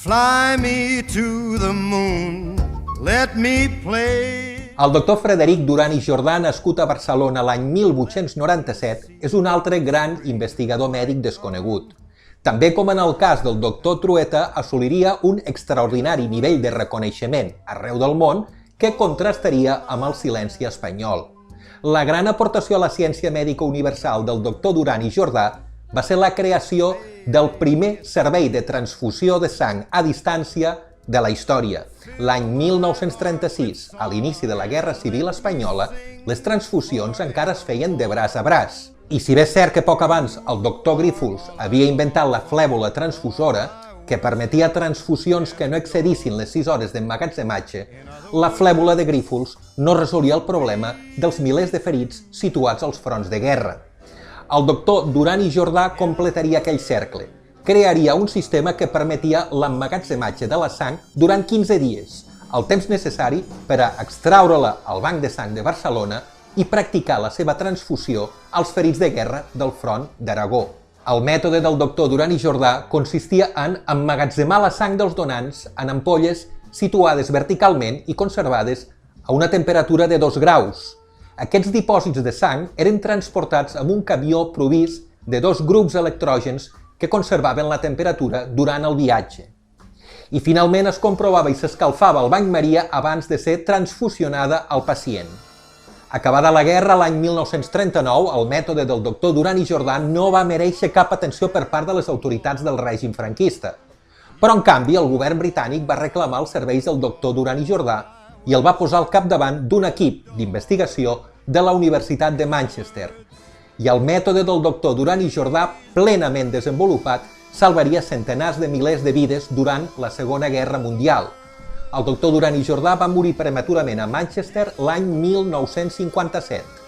Fly me to the moon, let me play. El doctor Frederic Duran i Jordà, nascut a Barcelona l'any 1897, és un altre gran investigador mèdic desconegut. També, com en el cas del doctor Trueta, assoliria un extraordinari nivell de reconeixement arreu del món que contrastaria amb el silenci espanyol. La gran aportació a la ciència mèdica universal del doctor Duran i Jordà va ser la creació del primer servei de transfusió de sang a distància de la història. L'any 1936, a l'inici de la Guerra Civil Espanyola, les transfusions encara es feien de braç a braç. I si bé és cert que poc abans el doctor Grífols havia inventat la flèbula transfusora, que permetia transfusions que no excedissin les 6 hores d'emmagatzematge, la flèbula de Grífols no resolia el problema dels milers de ferits situats als fronts de guerra. El doctor Duran i Jordà completaria aquell cercle. Crearia un sistema que permetia l'emmagatzematge de la sang durant 15 dies, el temps necessari per a extraure-la al Banc de Sang de Barcelona i practicar la seva transfusió als ferits de guerra del front d'Aragó. El mètode del doctor Duran i Jordà consistia en emmagatzemar la sang dels donants en ampolles situades verticalment i conservades a una temperatura de 2 graus. Aquests dipòsits de sang eren transportats amb un camió provist de 2 grups electrògens que conservaven la temperatura durant el viatge. I finalment es comprovava i s'escalfava el bany maria abans de ser transfusionada al pacient. Acabada la guerra, l'any 1939, el mètode del doctor Duran i Jordà no va merèixer cap atenció per part de les autoritats del règim franquista. Però, en canvi, el govern britànic va reclamar els serveis del doctor Duran i Jordà i el va posar al capdavant d'un equip d'investigació de la Universitat de Manchester. I el mètode del doctor Duran i Jordà, plenament desenvolupat, salvaria centenars de milers de vides durant la Segona Guerra Mundial. El doctor Duran i Jordà va morir prematurament a Manchester l'any 1957.